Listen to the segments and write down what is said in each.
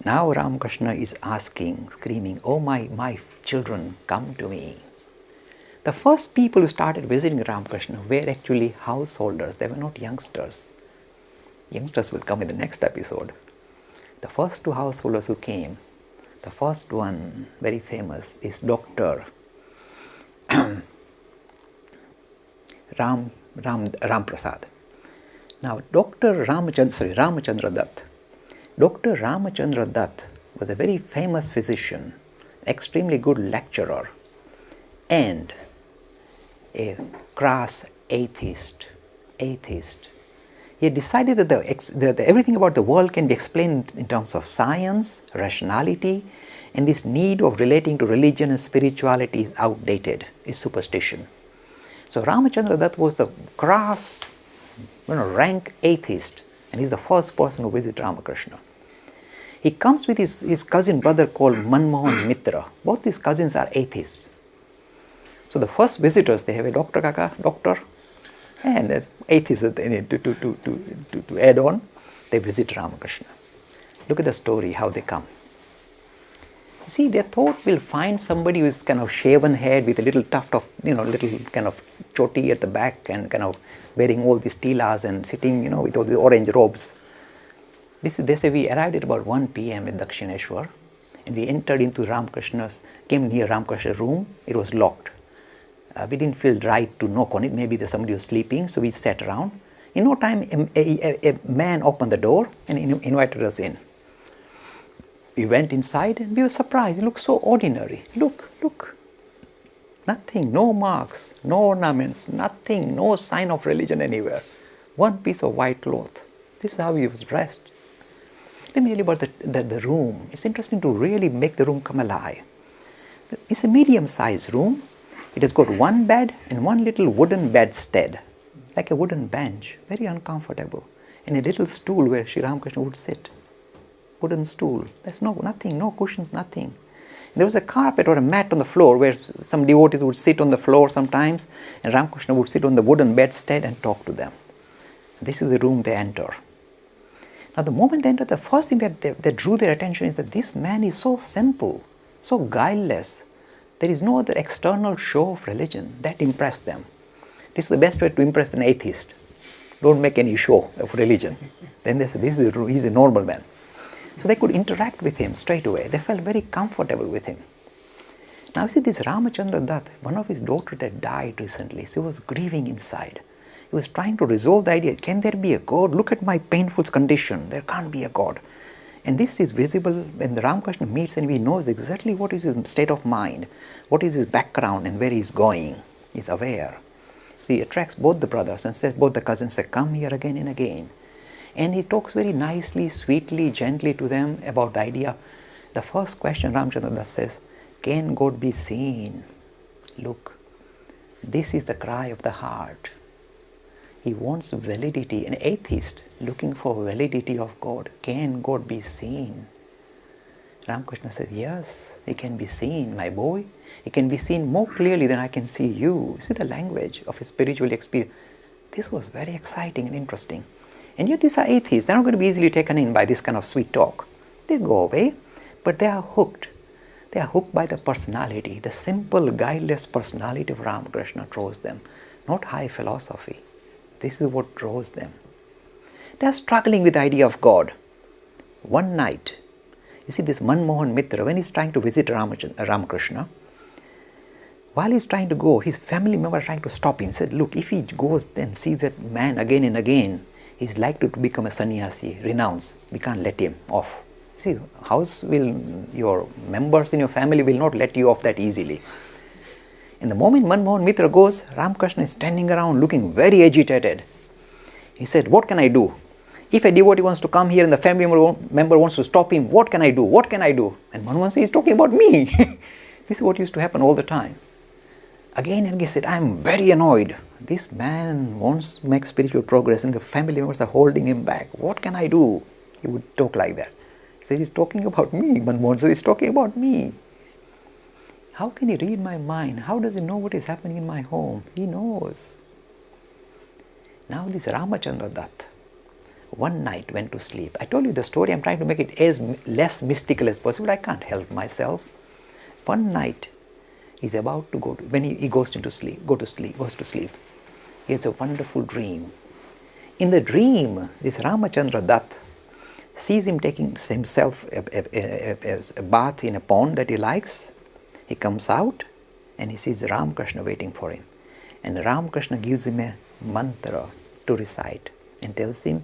Now Ramakrishna is asking, screaming, "Oh my children, come to me." The first people who started visiting Ramakrishna were actually householders. They were not youngsters. Youngsters will come in the next episode. The first two householders who came, the first one, very famous, is Dr. Ram Prasad. Now, Ramachandra Dutt. Dr. Ramachandra Dutt was a very famous physician, extremely good lecturer, and a crass atheist. He decided that everything about the world can be explained in terms of science, rationality, and this need of relating to religion and spirituality is outdated, is superstition. So Ramachandra Dutt was the crass, rank atheist, and he's the first person who visits Ramakrishna. He comes with his cousin brother called Manmohan Mitra. Both these cousins are atheists. So the first visitors, they have a doctor, and an atheist to add on. They visit Ramakrishna. Look at the story, how they come. You see, they thought we'll find somebody who is kind of shaven head with a little tuft of, little kind of choti at the back and kind of wearing all these tilas and sitting, with all the orange robes. They say we arrived at about 1 p.m. in Dakshineshwar, and we entered into came near Ramakrishna's room. It was locked. We didn't feel right to knock on it. Maybe there's somebody who was sleeping, so we sat around. In no time, a man opened the door and invited us in. We went inside and we were surprised. It looked so ordinary. Look. Nothing, no marks, no ornaments, nothing, no sign of religion anywhere. One piece of white cloth. This is how he was dressed. Let me tell you about the room. It's interesting to really make the room come alive. It's a medium-sized room. It has got one bed and one little wooden bedstead, like a wooden bench, very uncomfortable, and a little stool where Sri Ramakrishna would sit. Wooden stool. There's nothing, no cushions, nothing. There was a carpet or a mat on the floor where some devotees would sit on the floor sometimes, and Ramakrishna would sit on the wooden bedstead and talk to them. This is the room they enter. Now, the moment they enter, the first thing that drew their attention is that this man is so simple, so guileless. There is no other external show of religion. That impressed them. This is the best way to impress an atheist. Don't make any show of religion. Then they said, he's a normal man. So they could interact with him straight away. They felt very comfortable with him. Now you see, this Ramachandra Dutt, one of his daughters that died recently, she was grieving inside. He was trying to resolve the idea, can there be a God? Look at my painful condition. There can't be a God. And this is visible when the Ramakrishna meets and he knows exactly what is his state of mind, what is his background and where he is going. He is aware. So he attracts both the brothers and says, both the cousins say, come here again and again. And he talks very nicely, sweetly, gently to them about the idea. The first question Ramachandra Dutt says, can God be seen? Look, this is the cry of the heart. He wants validity, an atheist looking for validity of God. Can God be seen? Ramakrishna says, yes, he can be seen, my boy. He can be seen more clearly than I can see you. See the language of his spiritual experience. This was very exciting and interesting. And yet these are atheists. They're not going to be easily taken in by this kind of sweet talk. They go away, but they are hooked. They are hooked by the personality. The simple, guileless personality of Ramakrishna draws them, not high philosophy. This is what draws them. They are struggling with the idea of God. One night, you see this Manmohan Mitra, when he's trying to visit Ramakrishna, while he's trying to go, his family member trying to stop him, said, look, if he goes and sees that man again and again, he's likely to become a sannyasi, renounce. We can't let him off. See, your members in your family will not let you off that easily. And the moment Manmohan Mitra goes, Ramakrishna is standing around looking very agitated. He said, what can I do? If a devotee wants to come here and the family member wants to stop him, what can I do? What can I do? And Manmohan says, he's talking about me. This is what used to happen all the time. Again and he said, I'm very annoyed. This man wants to make spiritual progress and the family members are holding him back. What can I do? He would talk like that. He said, he's talking about me. Manmohan says, he's talking about me. How can he read my mind? How does he know what is happening in my home? He knows. Now this Ramachandra Dutt one night went to sleep. I told you the story, I'm trying to make it as less mystical as possible. I can't help myself. One night, he's about to when he goes to sleep, he has a wonderful dream. In the dream, this Ramachandra Dutt sees him taking himself a bath in a pond that he likes. He comes out and he sees Ramakrishna waiting for him. And Ramakrishna gives him a mantra to recite and tells him,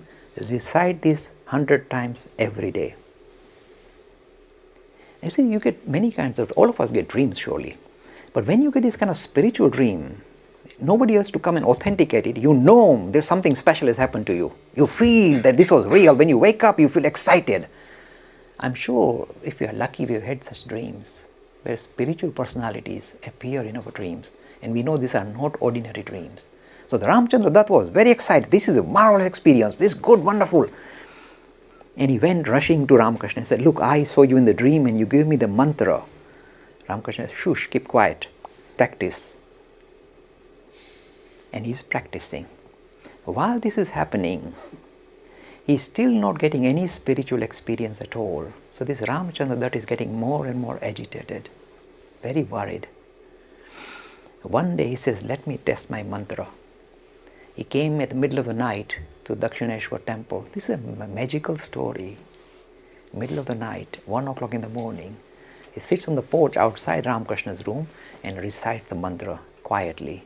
recite this 100 times every day. You see, you get many kinds of, all of us get dreams surely. But when you get this kind of spiritual dream, nobody else to come and authenticate it. You know there's something special has happened to you. You feel that this was real. When you wake up, you feel excited. I'm sure if you are lucky, we've had such dreams where spiritual personalities appear in our dreams. And we know these are not ordinary dreams. So the Ramachandra Dutt was very excited. This is a marvelous experience. This is good, wonderful. And he went rushing to Ramakrishna and said, look, I saw you in the dream and you gave me the mantra. Ramakrishna said, shush, keep quiet, practice. And he's practicing. While this is happening, he's still not getting any spiritual experience at all. So this Ramachandra Dutt is getting more and more agitated, very worried. One day he says, let me test my mantra. He came at the middle of the night to Dakshineshwar temple. This is a magical story. Middle of the night, 1 o'clock in the morning, he sits on the porch outside Ramakrishna's room and recites the mantra quietly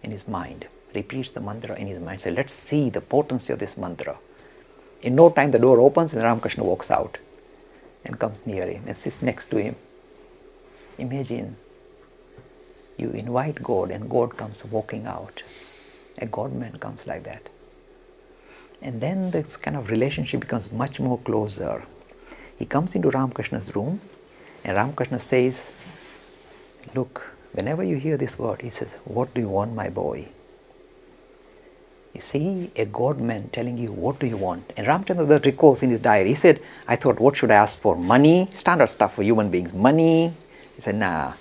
in his mind. Repeats the mantra in his mind. Says, let's see the potency of this mantra. In no time the door opens and Ramakrishna walks out and comes near him and sits next to him. Imagine you invite God and God comes walking out. A God-man comes like that. And then this kind of relationship becomes much more closer. He comes into Ramakrishna's room and Ramakrishna says, look, whenever you hear this word, he says, what do you want, my boy? You see a God-man telling you, what do you want? And Ramachandra Dutt recalls in his diary, he said, I thought, what should I ask for? Money, standard stuff for human beings. Money. He said, nah.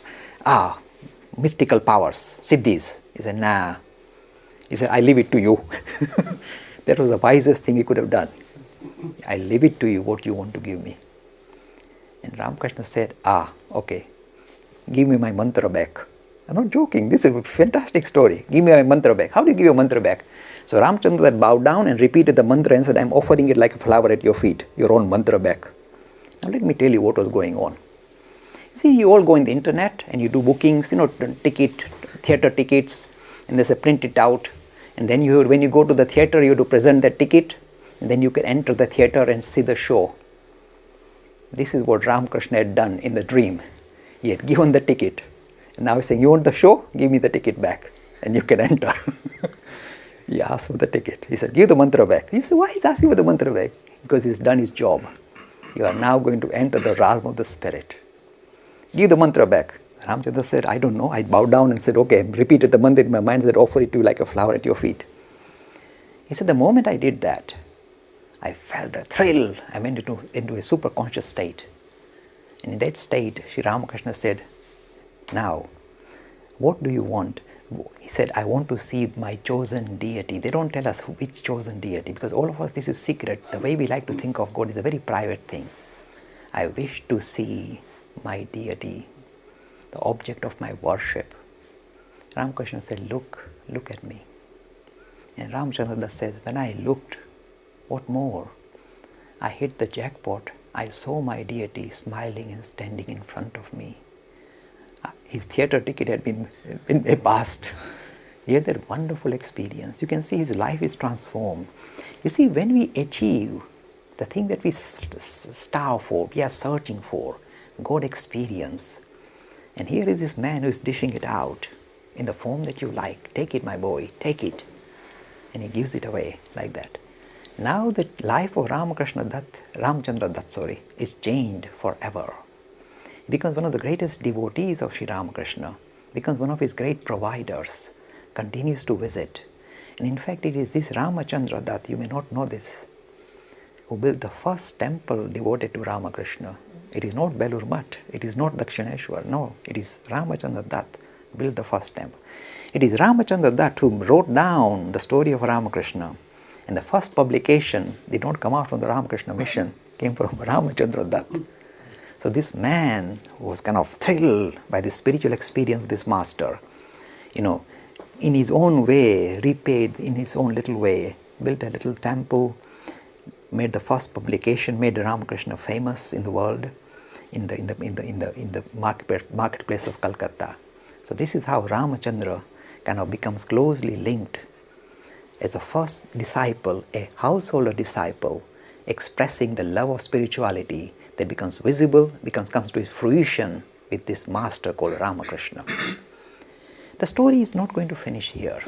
Mystical powers, siddhis. He said, nah. He said, I leave it to you. That was the wisest thing he could have done. I leave it to you what you want to give me. And Ramakrishna said, okay, give me my mantra back. I'm not joking, this is a fantastic story. Give me my mantra back. How do you give your mantra back? So Ramachandra Dutt bowed down and repeated the mantra and said, I'm offering it like a flower at your feet, your own mantra back. Now let me tell you what was going on. You see, you all go in the internet and you do bookings, theater tickets, and there's a print it out. And then when you go to the theater, you have to present that ticket, and then you can enter the theater and see the show. This is what Ramakrishna had done in the dream. He had given the ticket, and now he's saying, you want the show? Give me the ticket back, and you can enter. He asked for the ticket. He said, give the mantra back. You say, why he's asking for the mantra back? Because he's done his job. You are now going to enter the realm of the spirit. Give the mantra back. Ramachandra said, I don't know. I bowed down and said, okay, repeated the mantra in my mind, said, offer it to you like a flower at your feet. He said, the moment I did that, I felt a thrill. I went into a super conscious state. And in that state, Sri Ramakrishna said, now, what do you want? He said, I want to see my chosen deity. They don't tell us which chosen deity, because all of us, this is secret. The way we like to think of God is a very private thing. I wish to see my deity, the object of my worship. Ramakrishna said, look at me. And Ramachandra Dutt says, when I looked, what more? I hit the jackpot. I saw my deity smiling and standing in front of me. His theater ticket had been passed. He had that wonderful experience. You can see his life is transformed. You see, when we achieve the thing that we starve for, we are searching for, God experience. And here is this man who is dishing it out in the form that you like. Take it, my boy, take it. And he gives it away like that. Now the life of Ramachandra Dutt, is changed forever. He becomes one of the greatest devotees of Sri Ramakrishna, becomes one of his great providers, continues to visit. And in fact, it is this Ramachandra Dutt, you may not know this, who built the first temple devoted to Ramakrishna. It is not Belur Math, it is not Dakshineshwar, no, it is Ramachandra Dutt built the first temple. It is Ramachandra Dutt who wrote down the story of Ramakrishna And the first publication did not come out from the Ramakrishna mission, came from Ramachandra Dutt. So this man was kind of thrilled by the spiritual experience of this master, in his own way, repaid in his own little way, built a little temple, made the first publication, made Ramakrishna famous in the world, in the marketplace of Calcutta. So this is how Ramachandra kind of becomes closely linked as the first disciple, a householder disciple, expressing the love of spirituality that becomes visible, comes to its fruition with this master called Ramakrishna. The story is not going to finish here.